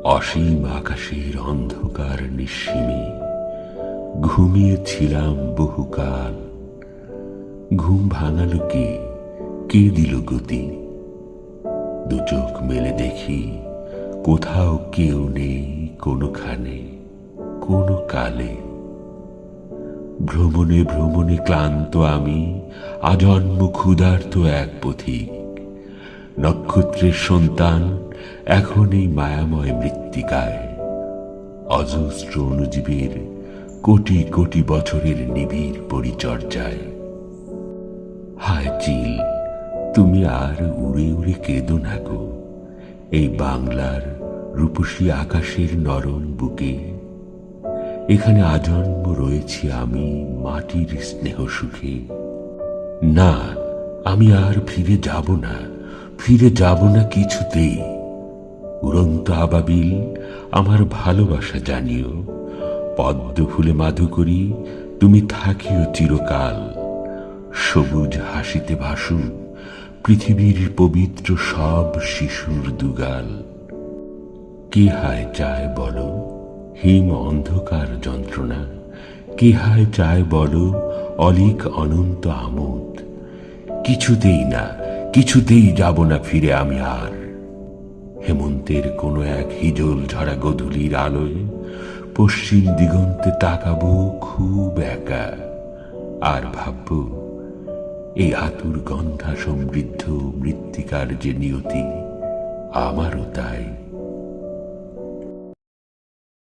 অসীম আকাশের অন্ধকার নিঃসীমে ঘুমিয়েছিলাম বহুকাল। ঘুম ভাঙালো কে, কে দিল গতি? দু চোখ মেলে দেখি কোথাও কেউ নেই, কোনোখানে কোনো কালে। ভ্রমণে ভ্রমণে ক্লান্ত আমি, আজন্ম ক্ষুধার্ত এক পথিক। নক্ষত্রের সন্তান এখন এই মায়াময় মৃত্তিকায়, অজস্র অণুজীবের কোটি কোটি বছরের নিবিড় পরিচর্যায়। হায় চিল, তুমি আর উড়ে উড়ে কেঁদো না গো এই বাংলার রূপসী আকাশের নরম বুকে। এখানে আজন্ম রয়েছি আমি মাটির স্নেহ সুখে। না, আমি আর ফিরে যাব না, ফিরে যাব না কিছুতেই। উড়ন্ত আবাবিল, আমার ভালোবাসা জানিও। পদ্ম ফুলে মাধুকরী, তুমি থাকিও চিরকাল। সবুজ হাসিতে ভাসু পৃথিবীর পবিত্র সব শিশুর দুগাল। কে হায় চায় বলো হিম অন্ধকার যন্ত্রণা? কে হায় চায় বলো অলিক অনন্ত আমোদ? কিছুতেই না, কিছুতেই যাব না ফিরে আমি আর। হেমন্তের কোনো এক হিজল ঝরা গধূলির আলোয় পশ্চিম দিগন্তে তাকাবো খুব একা, আর ভাবব এই আতুর গন্ধা সমৃদ্ধ মৃত্তিকার যে নিয়তি, আমারও তাই।